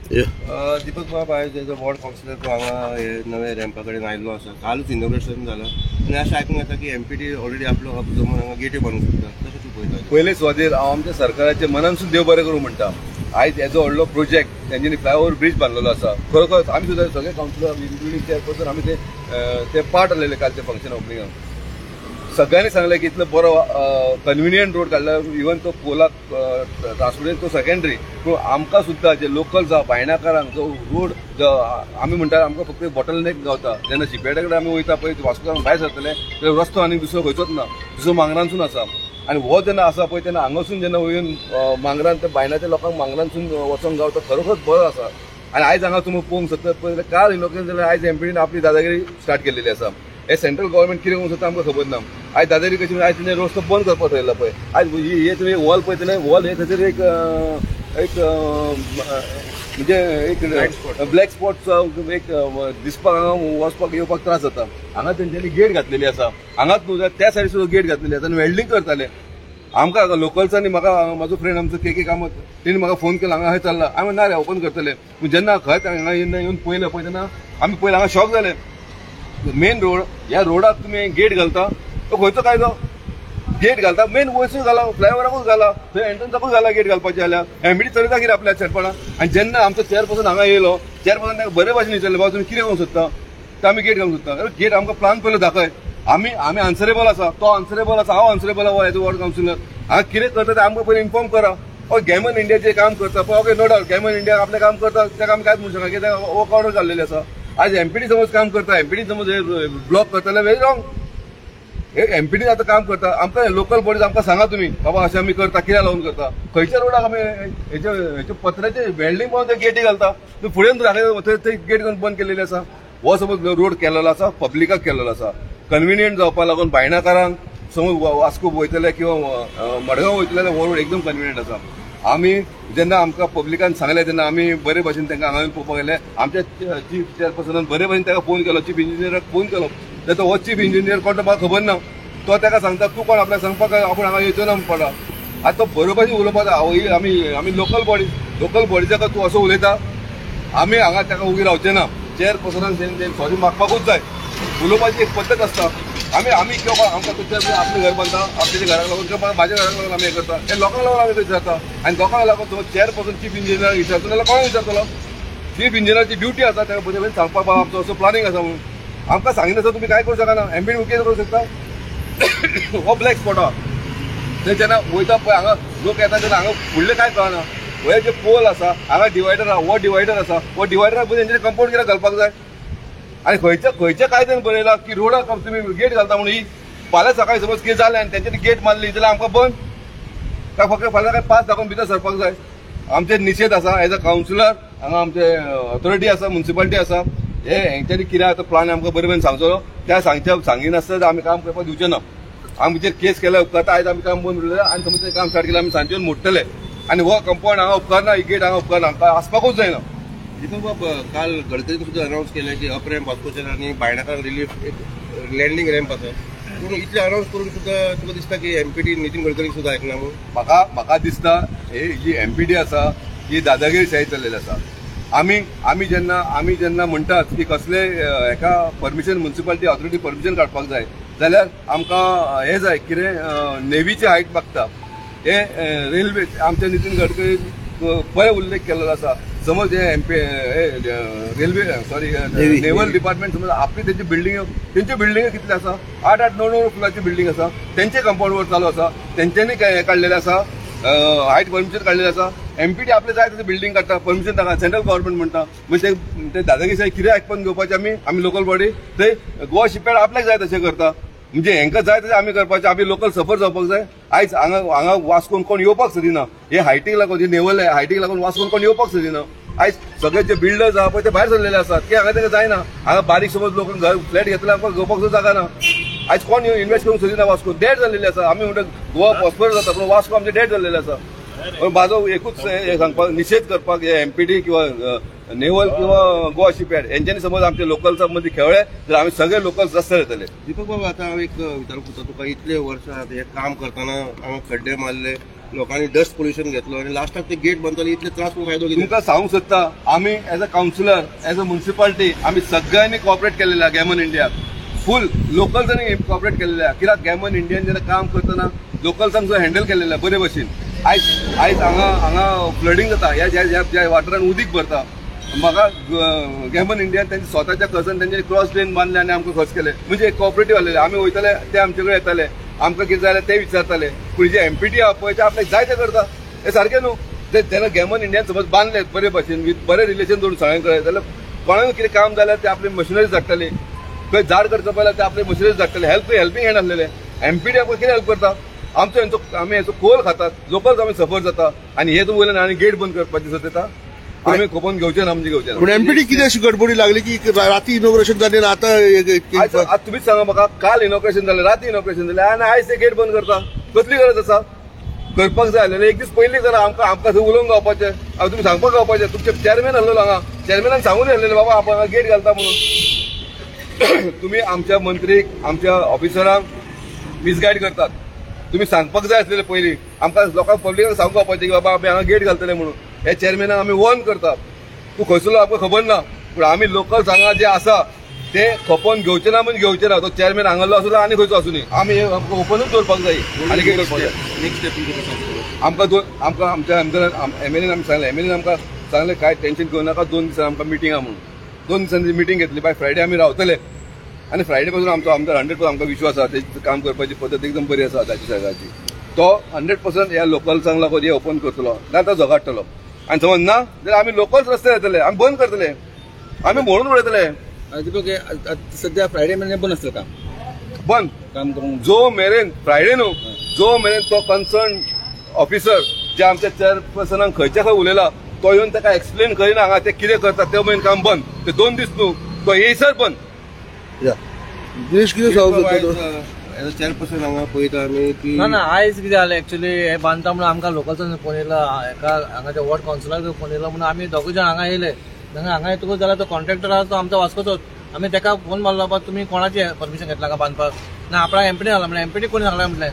दीपक बाब आहे जो वॉर्ड काउन्सिलर तो हांगा नवे रॅम्पा कडेन आयिल्लो आसा. कालच इनॉग्रेशन जालां आनी अशें आयकूंक येता की एमपीटी ऑलरेडी आपलो हब जमून हांगा गेटी बांदूंक सोदता. तशें तूं पळयता? पयले सुवातेर हांव आमच्या सरकाराचे मनानसून देव बरें करूं म्हणटा. आयज हेजो व्हडलो प्रोजेक्ट तेंच्यांनी फ्लायओव्हर ब्रिज बांदलेलो आसा. खरोखर आमी सुद्दां सगळे काउन्सिलर इंक्लुडींग चेअरपर्सन आमी ते पार्ट आसलेले कालचे फंक्शन ओपनिंगाक. सगळ्यांनी सांगलें की इतलो बरो कन्विनियंट रोड काडला. इवन तो पोलाक ट्रान्सपोर्टेशन तो सेकंडरी, पूण आमकां सुद्दां जे लोकल्स आहा भायणाकारांक जो रोड जो आमी म्हणटा आमकां फक्त बॉटलनेक गावता. जेन्ना शिपेडे कडेन आमी वयता पळय वास्को भायर सरतले तर रस्तो आनी दुसरो खंयचोच ना, दुसरो मांगरांसून आसा. आनी हो जेन्ना आसा पळय तेन्ना हांगासून जेन्ना वयन मांगरान ते भायणाच्या लोकांक मांगरांसून वचोंक गावता खरोखर बरो आसा. आनी आयज हांगा तुमी पळोवंक शकता पळय काल इनॉग्रेशन जाल्यार आयज एमपीडीन आपली दादागिरी स्टार्ट केल्ली आसा. हे सेंट्रल गव्हर्मेंट कितें करूंक सोदता आमकां खबर ना. आयज दादागिरी कशी आयज तेणें रस्तो बंद करपाक थरयला पळय. आयज हे तुमी वॉल पळयतले वॉल हे थंयसर एक म्हणजे एक ब्लॅक स्पॉट एक दिसपाक हांगा वचपाक येवपाक त्रास जाता. हांगा तेंच्यांनी गेट घातलेली आसा. हांगाच न्हू त्या सायडीक सुद्दां गेट घातलेली आसा आनी वेल्डिंग करताले. आमकां लोकल्सांनी म्हाका म्हाजो फ्रेंड आमचो के कामत तेणी म्हाका फोन केला हांगा खंय चल्ला. हांवें ना रे ओपन करतले. पूण जेन्ना खंयच हांगा येवन पळयलें पळय तेन्ना आमी पयलें हांगा शॉक जाले. मेन रोड ह्या रोडाक तुम्ही गेट घालता तो खंयचो कायदो? गेट घालता मेन वयसून घाला, फ्लायओव्हराकूच घाला, थंय एंट्रन्साकूच घाला गेट घालपाचें जाल्यार एमपीडी चलयता कितें आपल्या चेडपणा. आनी जेन्ना आमचो चेअरपर्सन हांगा येयलो चेअरपर्सन ताका बरे भाशेन विचारलें बाबा तुमी कितें करूंक सोदता तर आमी गेट घालूंक सोदता. गेट आमकां प्लान पयलो दाखय. आमी आन्सरेबल आसा, तो आन्सरेबल आसा, हांव आन्सरेबल आहा एज अ वॉर्ड काउन्सिलर. हांगा कितें करता तें आमकां पयलीं इन्फॉर्म करा. गॅमन इंडिया जे काम करता पळय okay no doubt Gammon India आपलें काम करता तेका आमी कांयच म्हणूंक शकना कित्याक वर्क ऑर्डर घाल्लेली आसा. आज एमपीडी समज काम करता एमपीडी समज ब्लॉक करता जाल्यार व्हेरी रॉंग. एमपीडी आता काम करता आमकां लोकल बॉडीज आमकां सांगा तुमी बाबा अशें आमी करता कित्याक लागून करता. खंयच्या रोडाक आमी हेचे पत्र्याचे वेल्डिंग पावून ते गेटी घालता. तूं फुडें थंय गेट बंद केलेली आसा. हो समज रोड केलेलो आसा पब्लिकाक केलेलो आसा. कन्विनियंट जावपाक लागून भायणाकारांक समज वास्को वयतले किंवा मडगांव वयतले जाल्यार हो रोड एकदम कन्विनियंट आसा. आमी जेन्ना आमकां पब्लिकान सांगलें तेन्ना आमी बरे भशेन तांकां हांगा पळोवपाक गेले. आमच्या चीफ चेअरपर्सनान बरे भशेन ताका फोन केलो, चीफ इंजिनियराक फोन केलो. तर तो हो चीफ इंजिनियर कोण तो म्हाका खबर ना. तो ताका सांगता तूं कोण आपल्याक सांगपाक आपूण हांगा येवचो ना पडा. आतां तो बरे भशेन उलोवपाक आमी लोकल बॉडी जाका तूं असो उलयता आमी हांगा ताका उगी रावचे ना. चेअरपर्सनान सॉरी मागपाकूच जाय. उलोवपाची एक पद्दत आसता. आमी किंवा आमकां तुमच्या आपलें घर बांदता आपल्या घराक लागून किंवा म्हाज्या घराक लागून आमी हें करता हे लोकांक लागून आमी विचारता. आनी लोकांक लागून तो चेअरपर्सन चीफ इंजिनियर विचारता जाल्यार कोणाक विचारतलो? चीफ इंजिनियराची ड्युटी आसा ताका बरे भशेन सांगपाक बाबा आमचो असो प्लॅनिंग आसा म्हणून. आमकां सांगिनासतना तुमी काय करूं शकना. एमपीडी कितें करूं शकता? हो ब्लॅक स्पॉट आहा थंय जेन्ना वयता पळय हांगा लोक येता तेन्ना हांगा फुडलें काय कळना. हे जे पोल आसा हांगा डिवायडर आहा हो डिवायडर आसा. हो डिवायडराक पळय तेंच्यांनी कंपाऊंड कित्याक घालपाक जाय? आनी खंयच्या कायद्यान बरयला की रोडाक तुमी गेट घालता म्हणून ही फाल्यां सकाळी समज कितें जालें आनी तेंच्यांनी गेट मारली जाल्यार आमकां बंद काय फक्त फाल्यां काय पास दाखोवन भितर सरपाक जाय. आमचे निशेध आसा एज अ काउन्सिलर. हांगा आमचे ऑथॉरिटी आसा म्युनिसिपालिटी आसा. हेंच्यांनी कितें आतां प्लान आमकां बरे भशेन सांगचो त्या सांगिनासतना आमी काम करपाक दिवचे ना. आमचेर केस केल्या उपकारता आयज आमी काम बंद उरलें आनी समज तें काम स्टार्ट केलें आमी सांजचे मोडटले. आनी हो कंपाऊंड हांगा उपकारना ही गेट हांगा उपकारना हांकां आसपाकूच जायना. दीपक बाब काल गडकरीन सुद्दां अनावन्स केलें की अप रॅम्प वास्कोचेर आनी भायणाकार रिलीफ एक लँडिंग रॅम्प आसा. पूण इतलें अनावन्स करून सुद्दां तुका दिसता की एमपीडी नितीन गडकरी सुद्दां आयकना म्हणून? म्हाका दिसता ही जी एमपीडी आसा ही दादागिरीशाही चल्लेली आसा. आमी जेन्ना म्हणटात की कसले हेका परमिशन म्युनिसिपालिटी ऑथॉरिटी परमिशन काडपाक जाय जाल्यार आमकां हे जाय कितें नेवीची हायट मागता. हे रेल्वे आमच्या नितीन गडकरी बरे उल्लेख केलेलो आसा. समज हे रेल्वे सॉरी नेवल डिपार्टमेंट समज आपली तेंची बिल्डिंग कितले आसा 8-9 फ्लोराची बिल्डिंग आसा. तेंचे कंपाऊंडवर चालू आसा. तेंच्यांनी हे काडलेलें आसा हायट परमिशन काडलेलें आसा. एमपीडी आपले जाय तशें बिल्डिंग काडटा परमिशन ताका सेंट्रल गव्हर्मेंट म्हणटा. म्हणजे ते दादागिरी कितें आयकून घेवपाचें आमी लोकल बॉडी थंय गोवा शिपयार्ड आपल्याक जाय तशें करता. म्हणजे हेंकां जाय तशें आमी करपाचें आमी लोकल सफर जावपाक जाय. आयज हांगा वास्कोन कोण येवपाक सोदिना. हे हायटीक लागून जे नेवल हायटीक लागून वास्कोन कोण येवपाक सोदिना. आयज सगळे जे बिल्डर्स आहा पळय ते भायर सरलेले आसात की हांगा तेका जायना. हांगा बारीक समज लोक घर फ्लॅट घेतले आमकां घेवपाक सुद्दां जागा ना. आयज कोण इन्वेस्ट करूंक सोदिना. वास्को डेड जाल्लेली आसा. आमी म्हणटा गोवा प्रॉस्पर जाता पूण वास्को आमचे डेड जाल्लेले आसा. म्हाजो एकूच हे सांगपाक निशेध करपाक हे एमपीडी किंवा नेवल किंवा गोवा शिपयार्ड यांच्यानी समज आमच्या लोकल्सां मदीं खेळ्ळे जाल्यार आमी सगळे लोकल्स रस्त्यार येतले. दीपक बाबा आतां हांव एक विचारूंक सोदता तुका इतले वर्सां हे काम करतना हांगा खड्डे मारले लोकांनी डस्ट पोल्युशन घेतलो आणि लास्टाक ते गेट बंद जाली इतले त्रास करून फायदो कितें? तुमकां सांगूंक सोदता आमी as a councillor as a municipality आमी सगळ्यांनी कॉपरेट केलेल्या गॅमन इंडियाक फुल लोकल्सांनी कॉपरेट केलेल्या कित्याक गॅमन इंडियान जेन्ना काम करतना लोकल्सांक जो हँडल केलेल्या बरे भशेन आयज हांगा फ्लडिंग जाता ह्या वाटरान उदीक भरता म्हाका गॅमन इंडियान त्यांनी स्वताच्या खर्चान त्यांनी क्रॉस ड्रेन बांधले आणि आमकां खर्च केले म्हणजे कॉपरेटीव आसलेले आमी वयताले ते आमचे कडेन येताले आमकां कितें जालें ते विचारताले पूण जे एमपीटी आहा पळय ते आपल्याक जाय ते करता हे सारकें न्हू ते जेन्ना गॅमन इंडियान समज बांधले बरे भशेन विथ बरे रिलेशन दवरून सगळ्यां कडेन जाल्यार कोणाक कितें काम जाल्यार ते आपली मशिनरीज धाडटले खंय झाड करता पळय ते आपले मशिनरीज धाडटले हेल्पिंग हँड आसलेले एमपीटी आमकां कितें हेल्प करता आमी हेचो कोल खातात लोकल्स आमी सफर जाता आणि हे तुम्ही आनी गेट बंद करपाची सत्यता आमी खोपोवन घेवचे ना म्हणजे घेवचे पण एमपीडी किती अशी गडबडी लागली की राती इनॉग्रेशन जाले आता तुम्हीच सांगा म्हाका काल इनॉग्रेशन जालें राती इनॉग्रेशन जालें आनी आयज ते गेट बंद करता कसली गरज आसा करपाक जाय आसलेलें एक दीस पयलीं करा आमकां थंय उलोवंक गावपाचें तुमी सांगपाक गावपाचें तुमचे चेअरमॅन आसलेलो हांगा चेअरमॅनान सांगून येयलेलें बाबा आपण हांगा गेट घालता म्हणून तुम्ही आमच्या मंत्रीक आमच्या ऑफिसरांक मिसगायड करतात तुम्ही सांगपाक जाय आसलेलें पयलीं आमकां लोकांक पब्लिकांक सांगूंक गावपाचें की बाबा आमी हांगा गेट घालतले म्हणून हे चेअरमॅनाक आमी वॉर्न करतात तूं खंयसरलो आमकां खबर ना पूण आमी लोकल्स हांगा जे आसा ते खपोवन घेवचे ना म्हणजे घेवचे ना तो चेअरमॅन हांगालो आसूं आनी खंयचो आसूं न्ही आमी ओपनूच दवरपाक जाय आनी कितें करपाक जाय नेक्स्ट स्टेप आमकां आमच्या एमएलएन आमी सांगलें एमएलएन आमकां सांगलें काय टेन्शन घेवं नाका 2 दिसांनी आमकां मिटींग आहा म्हणून 2 दिसांनी मिटींग घेतली बाय फ्रायडे आमी रावतले आनी फ्रायडे पासून आमचो आमदार 100% आमकां विश्वास आसा तेजी काम करपाची पद्दत एकदम बरी आसा ताची सायडाची तो 100% ह्या लोकल्सांक लागून हे ओपन करतलो ना तो झगडटलो आणि समज ना जाल्यार आमी लोकल्स रस्ते येतले आमी बंद करतले आमी म्हणून उडयतले सध्या फ्रायडे म्हणजे बंद आसता बंद काम करून जो मेरेन फ्रायडे न्हू जो मेरेन तो कन्सर्न ऑफिसर जे आमच्या चेअरपर्सनाक खंयच्या खंय उलयला तो येवन ताका एक्सप्लेन करिना हांगा ते कितें करता ते मेरेन काम बंद ते 2 दीस न्हू तो येयसर बंद दिनेश कितें सांगू एज अ चेअरपर्सन हांगा पळयता आमी की ना आयज कितें जालें एक्चुअली हे बांदता म्हणून आमकां लोकल्सान फोन येयला एका हांगाच्या वॉर्ड कावन्सिलराक फोन येयला म्हणून आमी दोगूय जाण हांगा येयले हांगा येतकूच जाल्यार तो कॉन्ट्रॅक्टर आसा तो आमचो वास्कोचोच आमी ताका फोन मारलो बाबा तुमी कोणाची परमिशन घेतला का बांदपाक ना आपणाक एमपीडी घाला म्हणलें एमपीडी कोणी सांगला म्हटलें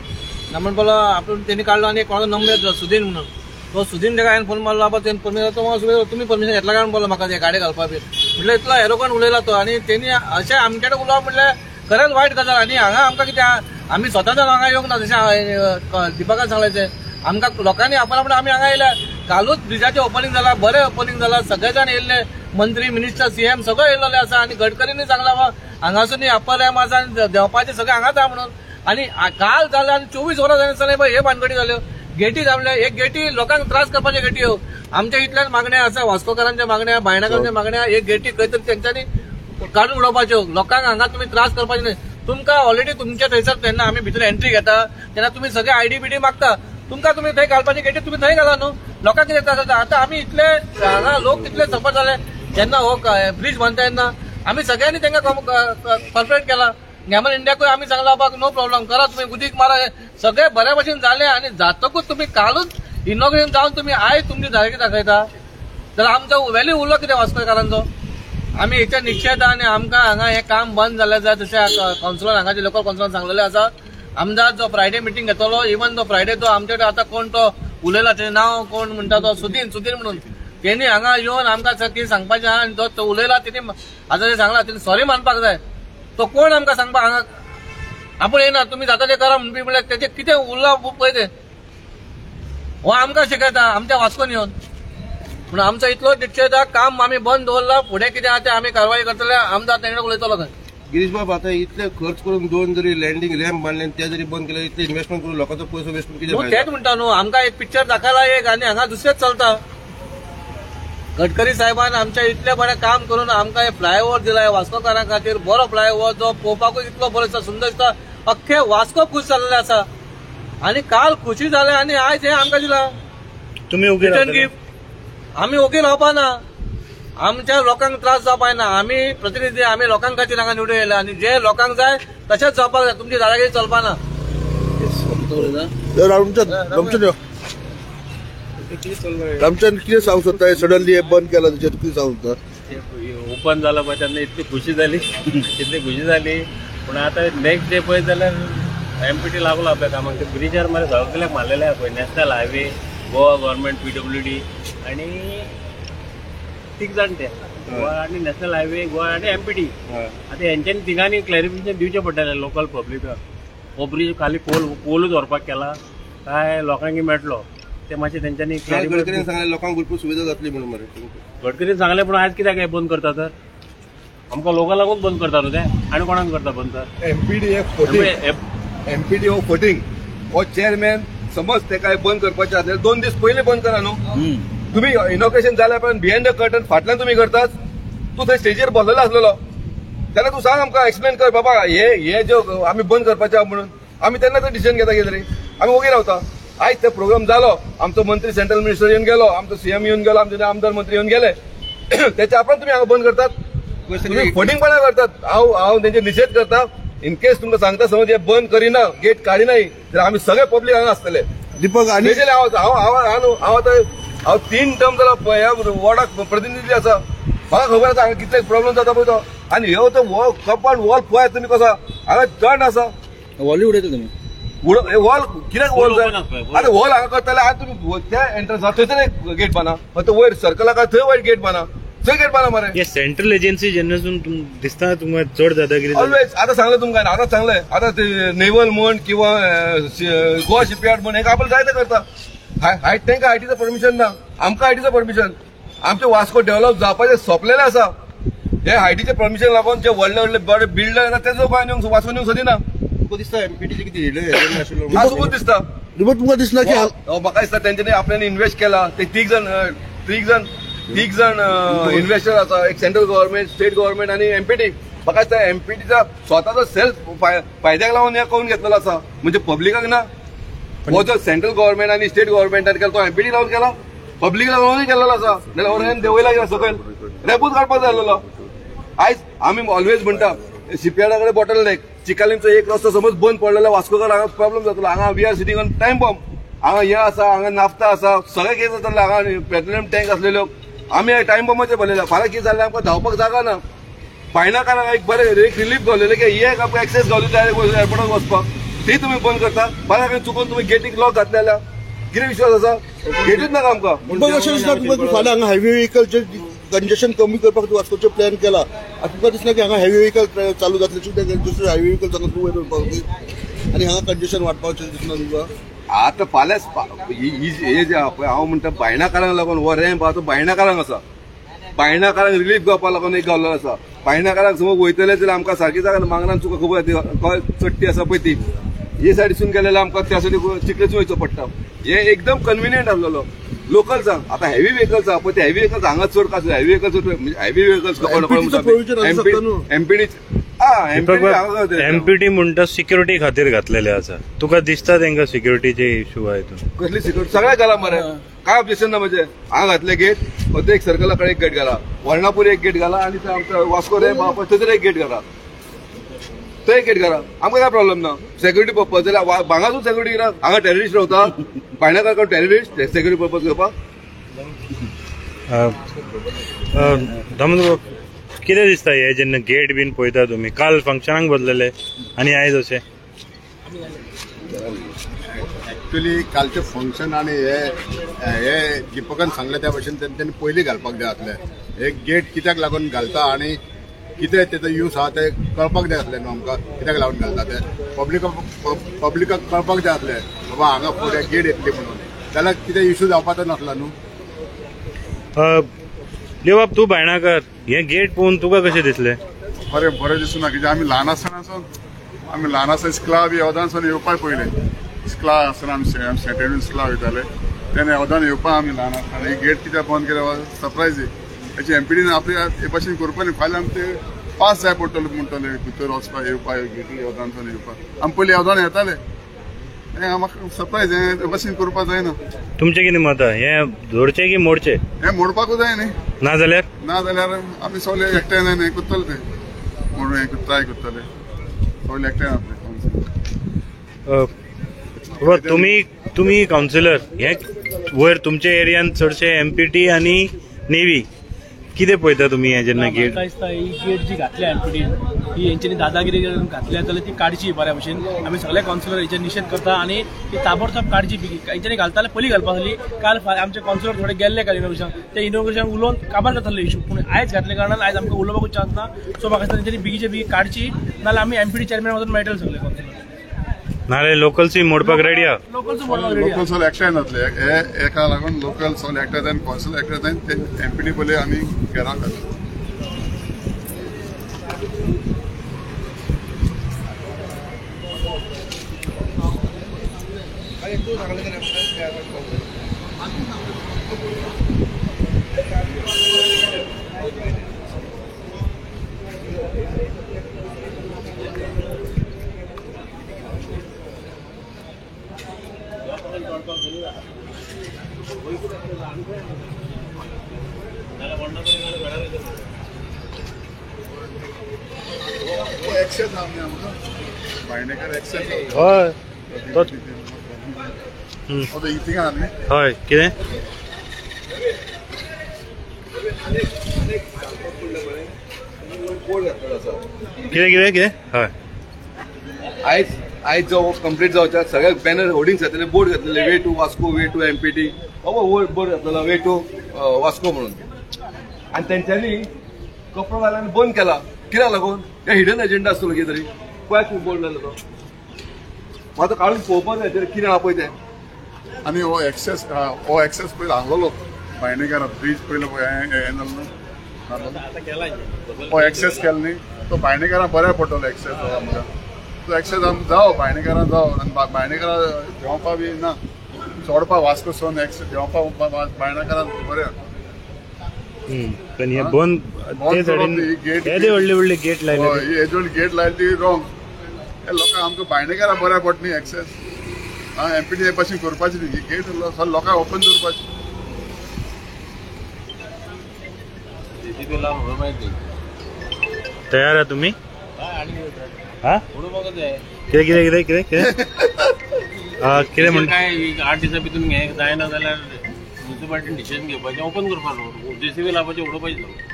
ना म्हणून आपण तेणी काडलो आनी कोणाचो नंबर येतलो सुदीन म्हणून तो सुदीन ताका हांवें फोन मारलो बाबा तेणी परमिशन तुमी परमिशन घेतला काय बोललो म्हाका ते गाडी घालपाक बी म्हटल्यार इतलो एरोगंट उलयला तो आनी तेणी अशें आमचे कडेन उलोवप म्हटल्यार खरेंच वायट गजाल आनी हांगा आमकां कितें आमी स्वताच्यान हांगा येवंक ना जशें दिपकान सांगलें आमकां लोकांनी आपण आमी हांगा येयल्या कालूच ब्रिजाचें ओपनिंग जालां बरें ओपनिंग जालां सगळे जाण येयल्ले मंत्री मिनिस्टर सीएम सगळे येयल्ले आसा आनी गडकरींनी सांगला बाबा हांगासून अप्पर डॅम आसा आनी देंवपाचें सगळें हांगाच आहा म्हणून आनी काल जालें आनी 24 वरां जालें हे भानगडी जाल्यो गेटी जावले एक गेटी लोकांक त्रास करपाच्यो गेटयो आमच्या इतल्याच मागण्या आसा वास्कोकारांच्या मागण्या बायणाकारांच्या मागण्या एक गेटी खंय तरी तेंच्यांनी काडून उडोवपाच्यो लोकांक हांगा तुमी त्रास करपाचे न्हय तुमकां ऑलरेडी तुमच्या थंयसर तेन्ना आमी भितर एंट्री घेता तेन्ना तुमी सगळे आयडी बिडी मागता तुमकां तुमी थंय घालपाची गेटी तुमी थंय घाला न्हू लोकांक कितें त्रास जाता आतां आमी इतले हांगा लोक कितले सफर जाले जेन्ना हो ब्रिज बांदता तेन्ना आमी सगळ्यांनी तांकां कॉर्पोरेट केला गॅमन इंडियाकूय आमी सांगला बाबा नो प्रॉब्लेम करा तुमी उदीक मारा सगळे बऱ्या भशेन जाले आनी जातकूच तुमी कालूच इनॉग्रेशन जावन तुमी आयज तुमची जायगी दाखयता जाल्यार आमचो व्हॅल्यू उरलो कितें वास्कोकारांचो आमी हेच्या निशेध आनी आमकां हांगा हें काम बंद जालें जाय तशें कावन्सिलर हांगाचे लोकल कावन्सिलरान सांगलेलें आसा आमदार जो फ्रायडे मिटींग घेतलो इवन तो फ्रायडे तो आमचे कडेन आतां कोण तो उलयला तेजें नांव कोण म्हणटा तो सुदीन म्हणून तेणी हांगा येवन आमकां कितें सांगपाचें आहा आनी तो उलयला तेणी आतां तें सांगला तेणी सॉरी मानपाक जाय तो कोण आमकां सांगपाक हांगा आपूण येना तुमी जाता तें करा म्हणपी म्हळ्यार तेजें कितें उरला पळय तें हो आमकां शिकयता आमच्या वास्कोन येवन पूण आमचो इतलो निश्चय काम आमी बंद दवरला फुडें कितें आहा तें आमी कारवाई करतले आमदार तेंकडे उलयतलो खंय गिरीश बाब आतां इतले खर्च करून 2 जरी लँडिंग रॅम्प बांदले ते जरी बंद केले इतले इन्व्हेस्टमेंट करून लोकांचो पयसो वेस्ट करून कितें तेच म्हणटा न्हू आमकां एक पिक्चर दाखयला एक आनी हांगा दुसरेंच चलता गडकरी साहेबान आमच्या इतले बरें काम करून आमकां हे फ्लायओव्हर दिला वास्कोकारां खातीर बरो फ्लायओव्हर जो पळोवपाकूय इतलो बरो दिसता सुंदर दिसता अख्खे वास्को खूश जाल्ले आसा आनी काल खुशी जाले आनी आयज हे आमकां दिला तुम्ही रिटर्न गिफ्ट आमी ओगी रावपा ना आमच्या लोकांक त्रास जावपाक ना आमी प्रतिनिधी आमी लोकांक खातीर हांगा निवडून येयला आनी जे लोकांक जाय तशेंच जावपाक जाय तुमची दादागिरी चलपा ना रामचंद्र कितें सांगू सोदता सडनली हे बंद केला तेचेर कितें सांगू सोदता ओपन जाला पळय तेन्ना इतली खुशी जाली इतली खुशी जाली पूण आतां नेक्स्ट डे पळयत जाल्यार एमपीटी लागलो आपल्या कामाक ते ब्रिजार मरे सगळ्याक मारलेले आहे पळय national highway Goa government PWD आणि तीग जाण ते गोवा आणि नॅशनल हायवे गोवा आणि एमपीटी आता हेंच्यांनी तिगांनी क्लॅरिफिकेशन दिवचें पडटलें लोकल पब्लिकाक हो ब्रिज खाली पोलूच व्हरपाक केला काय लोकांक मेळटलो ते मातशें तेंच्यांनी गडकरीन सांगलें लोकांक भरपूर सुविधा जातली म्हणून मरे गडकरीन सांगलें पूण आयज कित्याक हें बंद करता तर आमकां लोकलांकूच बंद करता न्हू ते आनी कोणाक करता बंद तर एमपीडी हो फटींग हो चेअरमॅन समज ते काय बंद करपाचे आसले 2 दीस पयलीं बंद करा न्हू तुम्ही इनॉग्रेशन जाल्या पण बिहाइंड द कर्टन फाटल्यान तुम्ही करतात तू थंय स्टेजीर बसलेलो आसलेलो तेन्ना तू सांग आमकां एक्सप्लेन कर बाबा हे जो आमी बंद करपाचे आहा म्हणून आमी तेन्ना ते डिसिजन घेता कितें रे आमी ओगी रावता आयज ते प्रोग्राम जालो आमचो मंत्री सेंट्रल मिनिस्टर येवन गेलो आमचो CM येवन गेलो आमचे आमदार मंत्री येवन गेले त्याच्या आपण तुम्ही हांगा बंद करतात फटींगपणा करतात हांव तेंचे निषेध करता इन केस तुमकां सांगता समज हे बंद करिना गेट काडिनाय तर आमी सगळे पब्लीक हांगा आसतले दीपक आणि हांव 3 टर्म जाला ह्या वॉर्डाक प्रतिनिधी आसा म्हाका खबर आसा हांगा कितले प्रॉब्लेम जाता पळय तो आनी ह्यो तो कंपाउंड वॉल पळय तुमी कसो हांगा चड आसा वॉली उडयता तुमी वॉल कित्याक वॉल जाय आतां वॉल हांगा करतले आतां तुमी त्या एंट्रन्स थंयसर एक गेट बांदा वयर सर्कलाक थंय वयर गेट बांदा थंय गेट बांदा मरे सेंट्रल एजन्सी जेन्ना दिसता तुमकां चड जाता कितें ऑलवेज आतां सांगलें तुमकां आतां सांगलें आतां नेवल म्हण किंवा गोवा शिपयार्ड म्हण हेका आपल्याला जाय ते करता तांकां हायटीचं परमिशन ना आमकां हायटीचं परमिशन आमचे वास्को डेव्हलप जावपाचें सोंपलेलें आसा हे हायटीचे परमिशन लागून जे व्हडले बरे बिल्डर येता तेजो गोंयान येवंक वास्को येवंक सोदिना तुका दिसता एमपीटीचे कितें हिडन आशिल्लो आसूंकूच दिसता दीपक तुमकां दिसना की म्हाका दिसता तेंच्यांनी आपल्यानी इन्व्हेस्ट केला ते तीग जाण इन्व्हेस्टर आसा एक सेंट्रल गव्हर्नमेंट स्टेट गव्हर्नमेंट आणि एमपीटी म्हाका दिसता एमपीटीचा स्वताचो सेल्फ फायद्याक लावून हे करून घेतलेलो आसा म्हणजे पब्लिकाक ना हो जो सेंट्रल गव्हर्नमेंट आणि स्टेट गव्हर्नमेंटान केला तो एमपीटी लावून केला पब्लिकाक लावून केलेलो आसा जाल्यार देवयला गेला सकयल रेपूच काडपाक जाय आसलेलो आयज आमी ऑलवेज म्हणटा शिपयार्डा कडेन बॉटलनेक चिकालींचो एक रस्तो समज बंद पडलेलो वास्कोकार हांगा प्रॉब्लेम जातलो हांगा we are sitting on time bomb हांगा हे आसा हांगा नाफ्ता आसा सगळे केस जाताले हांगा पेट्रोलियम टँक आसलेल्यो आमी टायम बॉम्बाचेर भरलेले फाल्यां कितें जालें आमकां धांवपाक जागा ना बायणाकारांक एक बरें एक रिलीफ गावलेलें की एक आमकां एक्सेस गावली एअरपोर्टाक वचपाक ती तुमी बंद करता फाल्यां चुकून तुमी गेटीक लॉक घातले जाल्यार कितें विश्वास आसा गेटूच नाका आमकां दीपक अशें दिसता तुमकां फाल्यां हांगा हेवी व्हेकलचे कंजेशन कमी करपाक वास्कोचे प्लॅन केला आतां तुमकां दिसना की हांगा हेवी व्हेकल चालू जातले सुद्दां दुसरे हेवी व्हेकल चालू तूं वयर दवरपाक आनी हांगा कंजेशन वाडपाचें दिसना तुमकां आतां फाल्यां हे जे हांव म्हणटा बायणाकारांक लागून हो रॅम्प आहा तो बायणाकारांक आसा बायणाकारांक रिलीफ गावपाक लागून एक गावल्लो आसा बायणाकारांक समज वयतले जाल्यार आमकां सारकी जागा मागणान तुका खबर चट्टी आसा पळय ती हे सायडीसून गेलेले आमकां त्या सायडीक चिकलेसून वयचो पडटा हे एकदम कन्विनियंट आसलेलो लोकल्सांक आतां हेवी व्हेकल्स आहा पळय ते हेवी व्हेकल्स हांगा चड कास heavy vehicles heavy vehicles MPD MPT म्हणटा सिक्युरिटी खातीर घातलेले आसा तुका दिसता तांकां सिक्युरिटीचे इश्यू आहे कसली सिक्युरिटी सगळ्याक घाला मरे काय ऑब्जेक्शन ना म्हणजे हांगा घातले गेट एक सर्कला कडेन एक गेट घाला वर्णापूर एक गेट घाला आणि आमच्या वास्को रे थंयसर एक गेट घाला थंय एक गेट घाला आमकां काय प्रॉब्लेम ना सेक्युरिटी पर्पज जाल्यार भांगासून सेक्युरिटी ना हांगा टेररिस्ट रावता बायणाकार टेररिस्ट सेक्युरिटी पर्पज घेवपाक कितें दिसता हे जेन्ना गेट बीन पळयता तुमी काल फंक्शनाक बसलेले आनी आयज अशें एक्चुअली कालचे फंक्शन आणि हे दीपकान सांगले त्या भशेन त्यांनी पयलीं घालपाक जाय आसलें एक गेट कित्याक लागून घालता आणि कितें तेजो यूज आहा ते कळपाक जाय आसलें न्हू आमकां कित्याक लागून घालता ते पब्लिकाक कळपाक जाय आसलें बाबा हांगा फुडें गेट येतली म्हणून जाल्यार कितें इश्यू जावपाचो नासला न्हू देवाप तूं बायणाकार हे गेट पळोवन तुका कशें दिसलें बरें दिसूना कित्याक आमी ल्हान आसतना इस्कला बी येवदानसून येवपाक पयलें इस्कला आसतना आमी सेटर्डे इस्कला वयताले तेन्ना येवदान येवपाक आमी ल्हान आसतना ही गेट कित्याक बंद केल्या सरप्रायज हेची एमपीडीन आपली हे भाशेन करपाक न्ही फाल्यां आमचे पास जाय पडटले म्हणटले भितर वचपाक येवपाक गेटी येवदानसून येवपाक आमी पयलीं येवदान येताले हे म्हाका सरप्रायज हे भाशेन करपाक जायना तुमचें कितें मत हे दवरचें की मोडचें हे मोडपाकूच जाय न्ही ना जाल्यार आमी सगळे एकठांय जायना हे करतले ते म्हणून हे ट्राय करतले सगळे एकठांय जातले तुम्ही कावन्सिलर हे वयर तुमच्या एरियान चडशे एमपीटी आणि नेव्ही कितें पळयता तुमी हे जेन्ना गेट ही गेट जी घातल्या एमपीटी ही यांच्यानी दादागिरी घातल्या जाल्यार ती काडची बऱ्या भशेन आमी सगळे काउन्सिलर हेचेर निशेध करता आनी ती ताबडतोब काडची हेंच्यांनी घालताले पयलीं घालपाक जाली काल आमचे काउन्सिलर थोडे गेल्ले काल इनोग्रेशन ते इनोग्रेशन उलोवन काबार जाताले इशू पूण आयज घातले कारणान आयज आमकां उलोवपाकूच चान्स ना सो म्हाका दिसता तेंच्यांनी बेगीचे बेगी काडची नाल्यार आमी एमपीटी चेअरमॅन वचून मेळटले सगळे काउन्सिलर नाल्यार लोकल्स मोडपाक रेडी आहा लोकल सगळे एकठांय जातले एका लागून लोकल सगळे एकठांय जावन कौन्सिल एकठांय जावन ते एमपीडी पयलीं आमी घेराक घातले एक्सेस आमी आमकां बायणेकर एक्सेस हय तोच इतिंगा न्ही हय कितें बोर्ड घातलेलो आसा कितें कितें कितें हय आयज जो कंप्लीट जावच्या सगळ्या बॅनर होर्डिंग्स घातलेले बोर्ड घातलेले way to Vasco way to MPT board घातलेला वे टू वास्को म्हणून आणि त्यांच्यानी कपडोवाल्यांनी बंद केला कित्याक लागून हे हिडन एजेंडा आसतलो कितें तरी पळय बोर्ड लायलो तो मात काढून पळोवपाक जाय कितें आहा पळय तें आनी हो एक्सेस पयलीं आहलोलो बायणेकार ब्रीज पयलो हें हो एक्सेस केलो न्ही तो बायणेकारां बऱ्या पडटलो एक्सेस हो आमकां तो एक्सेस आमकां जावं बायणेकारां जावं आनी बायणेकारां देंवपा बी ना सोडपा वास्को सोन एक्सेस देंवपा बायणेकारां बरें पण हे बंद ते सायडीन येदे व्हडले व्हडले गेट लायले हेजे व्हडली गेट लायली ती रॉंग हे लोकांक आमकां बायणेकारां बऱ्या पडटा न्ही एक्सेस एमपीडी हे भाशेन करपाची न्ही ही गेट लोकांक ओपन करपाची तयार आहा तुम्ही हा कितें कितें कितें कितें कितें कितें म्हण काय 8 दिसा भितर हे जायना जाल्यार म्युनिसिपालिटीन डिसिजन घेवपाचें ओपन करपाचो जेसीबी लावपाचें उडोवपाचें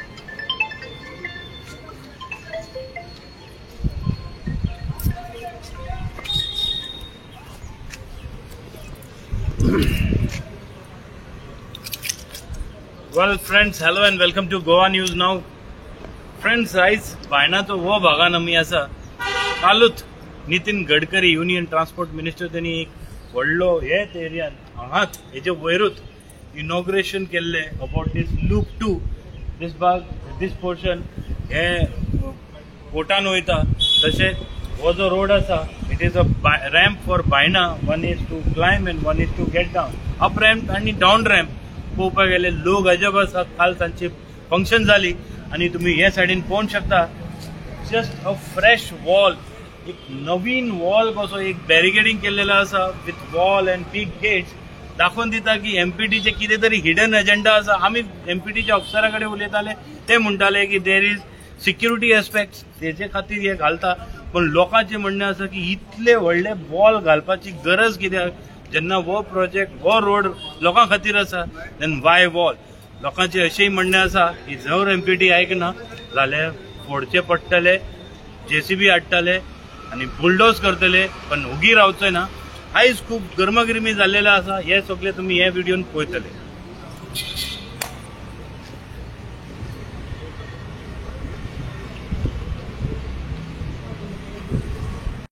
well friends hello and welcome to Goa news नाव फ्रेंड्स आयज बायणाचो हो भागान आमी आसा कालूच Nitin Gadkari union transport minister त्यांनी एक व्हडलो हेच एरियान हांगाच हेजे वयरूच इनॉग्रेशन केल्ले about this loop 2 this portion हे कोर्टान वयता तशेंच हो जो रोड आसा it is a ramp for Baina one is to climb and one is to get down up ramp आनी डावन रॅम्प पळोवपाक गेले लोक अजब आसा काल तांची फंक्शन जाली आणि तुम्ही हे सायडीन पळोवंक शकता जस्ट अ फ्रेश वॉल एक नवीन वॉल कसो एक बॅरिकेडिंग केलेलो आसा with wall and big gates दाखोवन दिता की एमपीटीचे कितें तरी हिडन एजेंडा आसा आमी एमपीटीच्या ऑफिसरा कडेन उलयताले ते म्हणटाले की देर इज सिक्युरिटी एस्पेक्ट्स तेजे खातीर हे घालता पण लोकांचें म्हणणें आसा की इतले व्हडले वॉल घालपाची गरज कित्याक जेन्ना हो प्रोजेक्ट हो रोड लोकां खातीर आसा देन वाय वॉल लोकांचे अशेंय म्हणणें आसा की जर एमपीटी आयकना जाल्यार फोडचे पडटले जेसीबी हाडटले आनी बुलडोज करतले पण उगी रावचो ना आयज खूब गरमागरमी जाल्लेलो आसा हे सगळे तुमी हे व्हिडिओन पळयतले